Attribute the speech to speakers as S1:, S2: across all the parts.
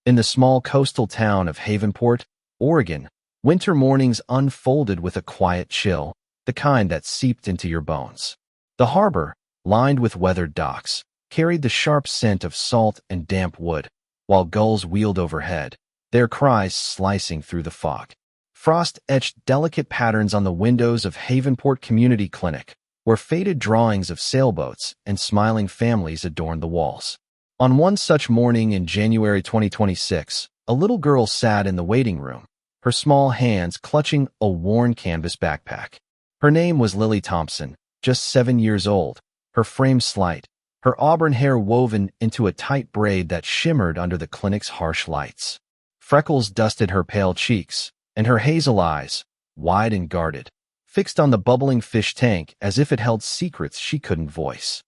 S1: In the small coastal town of Havenport, Oregon, winter mornings unfolded with a quiet chill, the kind that seeped into your bones. The harbor, lined with weathered docks, carried the sharp scent of salt and damp wood, while gulls wheeled overhead, their cries slicing through the fog. Frost etched delicate patterns on the windows of Havenport Community Clinic, where faded drawings of sailboats and smiling families adorned the walls. On one such morning in January 2026, a little girl sat in the waiting room, her small hands clutching a worn canvas backpack. Her name was Lily Thompson, just 7 years old, her frame slight, her auburn hair woven into a tight braid that shimmered under the clinic's harsh lights. Freckles dusted her pale cheeks, and her hazel eyes, wide and guarded, fixed on the bubbling fish tank as if it held secrets she couldn't voice.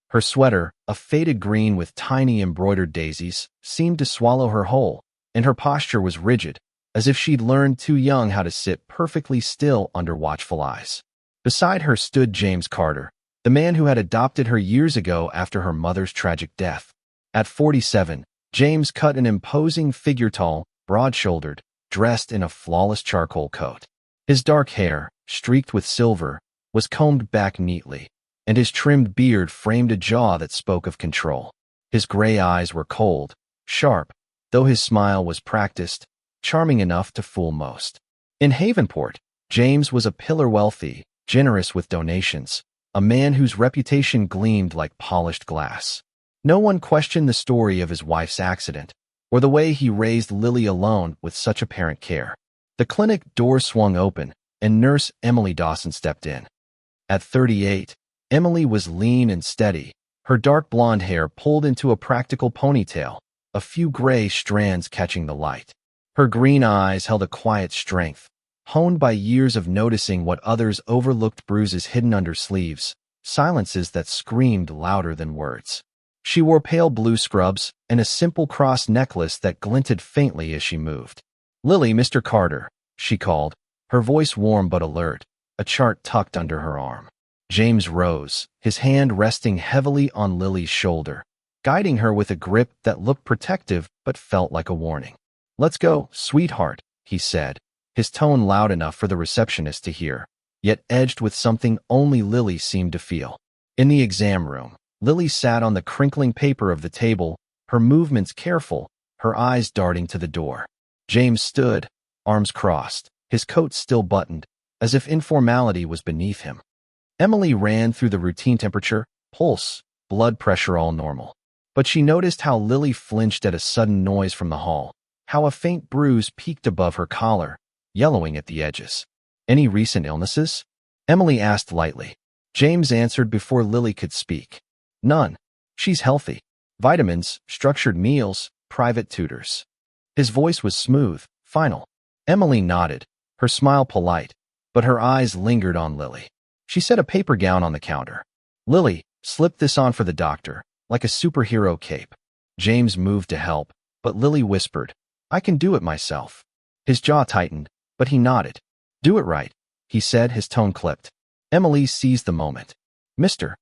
S1: Her sweater, a faded green with tiny embroidered daisies, seemed to swallow her whole, and her posture was rigid, as if she'd learned too young how to sit perfectly still under watchful eyes. Beside her stood James Carter, the man who had adopted her years ago after her mother's tragic death. At 47, James cut an imposing figure, tall, broad-shouldered, dressed in a flawless charcoal coat. His dark hair, streaked with silver, was combed back neatly, and his trimmed beard framed a jaw that spoke of control. His gray eyes were cold, sharp, though his smile was practiced, charming enough to fool most. In Havenport, James was a pillar wealthy, generous with donations, a man whose reputation gleamed like polished glass. No one questioned the story of his wife's accident, or the way he raised Lily alone with such apparent care. The clinic door swung open, and Nurse Emily Dawson stepped in. At 38, Emily was lean and steady, her dark blonde hair pulled into a practical ponytail, a few gray strands catching the light. Her green eyes held a quiet strength, honed by years of noticing what others overlooked: bruises hidden under sleeves, silences that screamed louder than words. She wore pale blue scrubs and a simple cross necklace that glinted faintly as she moved. "Lily, Mr. Carter," she called, her voice warm but alert, a chart tucked under her arm. James rose, his hand resting heavily on Lily's shoulder, guiding her with a grip that looked protective but felt like a warning. "Let's go, sweetheart," he said, his tone loud enough for the receptionist to hear, yet edged with something only Lily seemed to feel. In the exam room, Lily sat on the crinkling paper of the table, her movements careful, her eyes darting to the door. James stood, arms crossed, his coat still buttoned, as if informality was beneath him. Emily ran through the routine: temperature, pulse, blood pressure all normal. But she noticed how Lily flinched at a sudden noise from the hall, how a faint bruise peeked above her collar, yellowing at the edges. "Any recent illnesses?" Emily asked lightly. James answered before Lily could speak. "None. She's healthy. Vitamins, structured meals, private tutors." His voice was smooth, final. Emily nodded, her smile polite, but her eyes lingered on Lily. She set a paper gown on the counter. "Lily, slip this on for the doctor, like a superhero cape." James moved to help, but Lily whispered, "I can do it myself." His jaw tightened, but he nodded. "Do it right," he said, his tone clipped. Emily seized the moment. "Mr.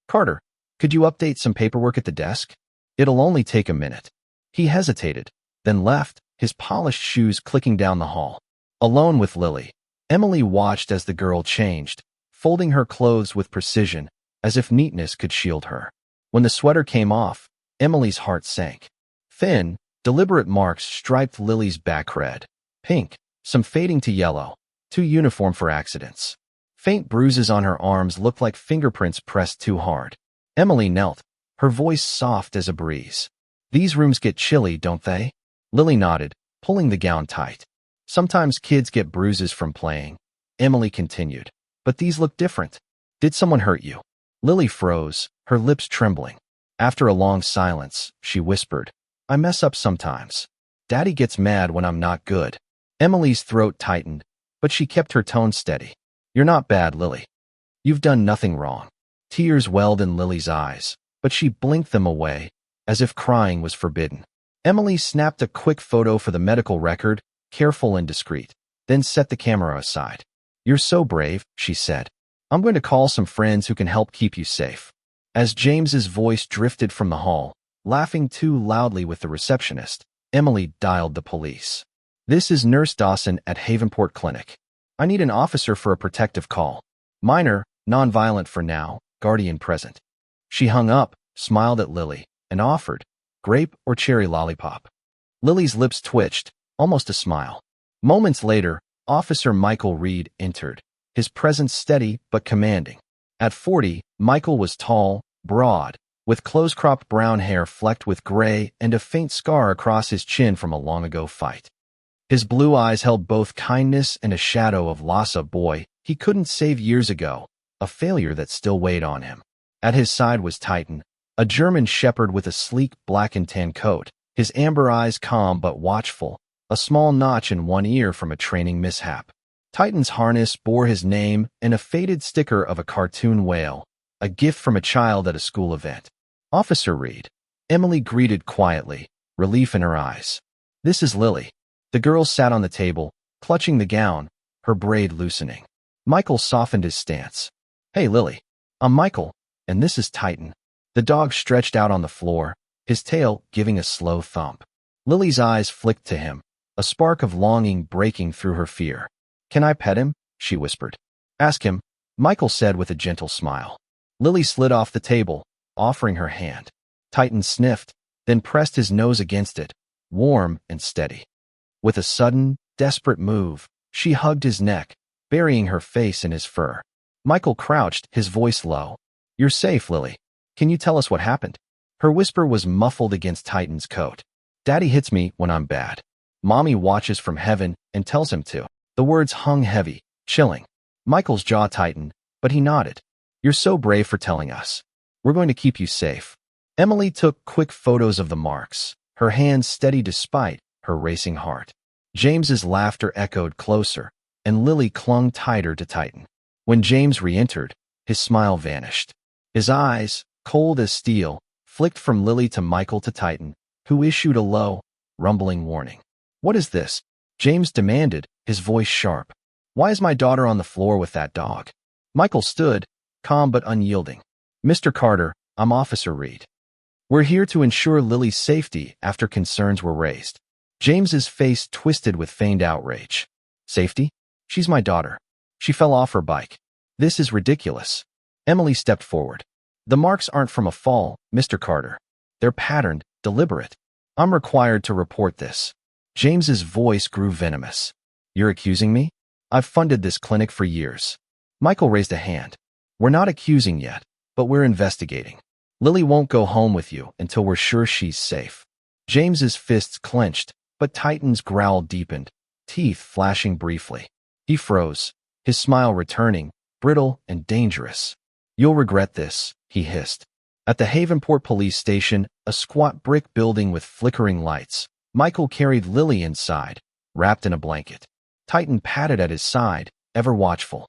S1: Carter, could you update some paperwork at the desk? It'll only take a minute." He hesitated, then left, his polished shoes clicking down the hall. Alone with Lily, Emily watched as the girl changed, folding her clothes with precision, as if neatness could shield her. When the sweater came off, Emily's heart sank. Thin, deliberate marks striped Lily's back: red, pink, some fading to yellow, too uniform for accidents. Faint bruises on her arms looked like fingerprints pressed too hard. Emily knelt, her voice soft as a breeze. "These rooms get chilly, don't they?" Lily nodded, pulling the gown tight. "Sometimes kids get bruises from playing," Emily continued. "But these look different. Did someone hurt you?" Lily froze, her lips trembling. After a long silence, she whispered, "I mess up sometimes. Daddy gets mad when I'm not good." Emily's throat tightened, but she kept her tone steady. "You're not bad, Lily. You've done nothing wrong." Tears welled in Lily's eyes, but she blinked them away, as if crying was forbidden. Emily snapped a quick photo for the medical record, careful and discreet, then set the camera aside. "You're so brave," she said. "I'm going to call some friends who can help keep you safe." As James's voice drifted from the hall, laughing too loudly with the receptionist, Emily dialed the police. "This is Nurse Dawson at Havenport Clinic. I need an officer for a protective call. Minor, non-violent for now, guardian present." She hung up, smiled at Lily, and offered, "Grape or cherry lollipop?" Lily's lips twitched, almost a smile. Moments later, Officer Michael Reed entered, his presence steady but commanding. At 40, Michael was tall, broad, with close-cropped brown hair flecked with gray and a faint scar across his chin from a long-ago fight. His blue eyes held both kindness and a shadow of Lhasa boy he couldn't save years ago, a failure that still weighed on him. At his side was Titan, a German shepherd with a sleek black and tan coat, his amber eyes calm but watchful, a small notch in one ear from a training mishap. Titan's harness bore his name and a faded sticker of a cartoon whale, a gift from a child at a school event. "Officer Reed," Emily greeted quietly, relief in her eyes. "This is Lily." The girl sat on the table, clutching the gown, her braid loosening. Michael softened his stance. "Hey, Lily. I'm Michael, and this is Titan." The dog stretched out on the floor, his tail giving a slow thump. Lily's eyes flicked to him, a spark of longing breaking through her fear. "Can I pet him?" she whispered. "Ask him," Michael said with a gentle smile. Lily slid off the table, offering her hand. Titan sniffed, then pressed his nose against it, warm and steady. With a sudden, desperate move, she hugged his neck, burying her face in his fur. Michael crouched, his voice low. "You're safe, Lily. Can you tell us what happened?" Her whisper was muffled against Titan's coat. "Daddy hits me when I'm bad. Mommy watches from heaven and tells him to." The words hung heavy, chilling. Michael's jaw tightened, but he nodded. "You're so brave for telling us. We're going to keep you safe." Emily took quick photos of the marks, her hands steady despite her racing heart. James's laughter echoed closer, and Lily clung tighter to Titan. When James re-entered, his smile vanished. His eyes, cold as steel, flicked from Lily to Michael to Titan, who issued a low, rumbling warning. "What is this?" James demanded, his voice sharp. "Why is my daughter on the floor with that dog?" Michael stood, calm but unyielding. "Mr. Carter, I'm Officer Reed. We're here to ensure Lily's safety after concerns were raised." James's face twisted with feigned outrage. "Safety? She's my daughter. She fell off her bike. This is ridiculous." Emily stepped forward. "The marks aren't from a fall, Mr. Carter. They're patterned, deliberate. I'm required to report this." James's voice grew venomous. "You're accusing me? I've funded this clinic for years." Michael raised a hand. "We're not accusing yet, but we're investigating. Lily won't go home with you until we're sure she's safe." James's fists clenched, but Titan's growl deepened, teeth flashing briefly. He froze, his smile returning, brittle and dangerous. "You'll regret this," he hissed. At the Havenport police station, a squat brick building with flickering lights, Michael carried Lily inside, wrapped in a blanket. Titan patted at his side, ever watchful.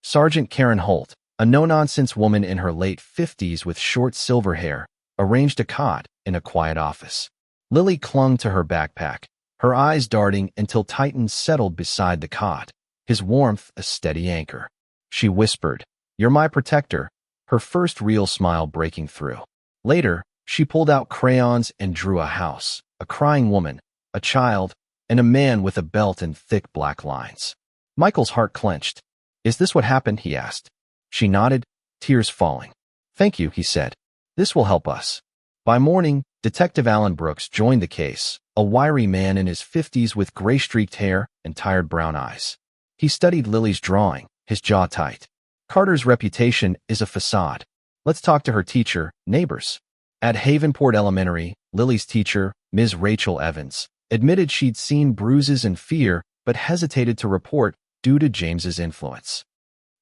S1: Sergeant Karen Holt, a no-nonsense woman in her late 50s with short silver hair, arranged a cot in a quiet office. Lily clung to her backpack, her eyes darting until Titan settled beside the cot, his warmth a steady anchor. She whispered, "You're my protector," her first real smile breaking through. Later, she pulled out crayons and drew a house, a crying woman, a child, and a man with a belt and thick black lines. Michael's heart clenched. "Is this what happened?" he asked. She nodded, tears falling. "Thank you," he said. "This will help us." By morning, Detective Alan Brooks joined the case, a wiry man in his 50s with gray-streaked hair and tired brown eyes. He studied Lily's drawing, his jaw tight. "Carter's reputation is a facade. Let's talk to her teacher, neighbors." At Havenport Elementary, Lily's teacher, Ms. Rachel Evans, admitted she'd seen bruises and fear but hesitated to report due to James's influence.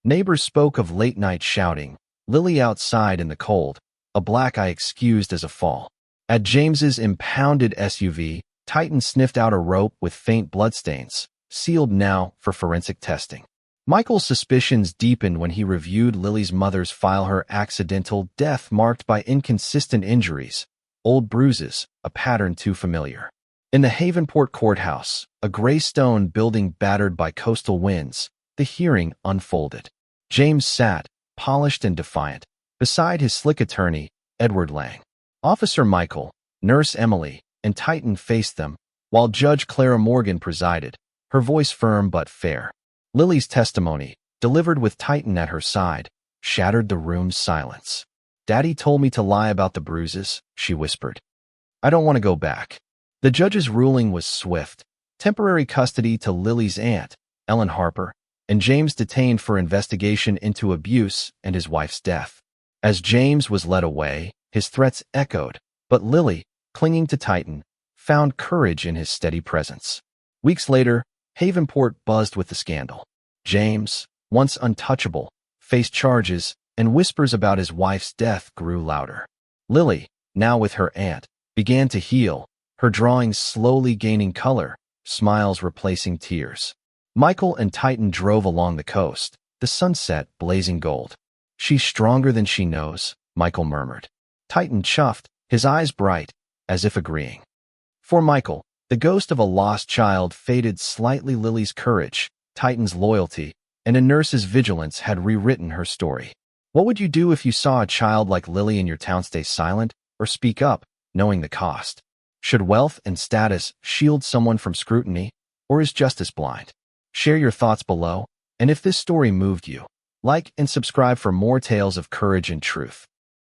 S1: Neighbors spoke of late-night shouting, Lily outside in the cold, a black eye excused as a fall. At James's impounded SUV, Titan sniffed out a rope with faint bloodstains, sealed now for forensic testing. Michael's suspicions deepened when he reviewed Lily's mother's file, her accidental death marked by inconsistent injuries, old bruises, a pattern too familiar. In the Havenport courthouse, a gray stone building battered by coastal winds, the hearing unfolded. James sat, polished and defiant, beside his slick attorney, Edward Lang. Officer Michael, Nurse Emily, and Titan faced them, while Judge Clara Morgan presided, her voice firm but fair. Lily's testimony, delivered with Titan at her side, shattered the room's silence. "Daddy told me to lie about the bruises," she whispered. "I don't want to go back." The judge's ruling was swift. Temporary custody to Lily's aunt, Ellen Harper, and James detained for investigation into abuse and his wife's death. As James was led away, his threats echoed, but Lily, clinging to Titan, found courage in his steady presence. Weeks later, Havenport buzzed with the scandal. James, once untouchable, faced charges, and whispers about his wife's death grew louder. Lily, now with her aunt, began to heal, her drawings slowly gaining color, smiles replacing tears. Michael and Titan drove along the coast, the sunset blazing gold. "She's stronger than she knows," Michael murmured. Titan chuffed, his eyes bright, as if agreeing. For Michael, the ghost of a lost child faded slightly. Lily's courage, Titan's loyalty, and a nurse's vigilance had rewritten her story. What would you do if you saw a child like Lily in your town? Stay silent or speak up, knowing the cost? Should wealth and status shield someone from scrutiny, or is justice blind? Share your thoughts below, and if this story moved you, like and subscribe for more tales of courage and truth.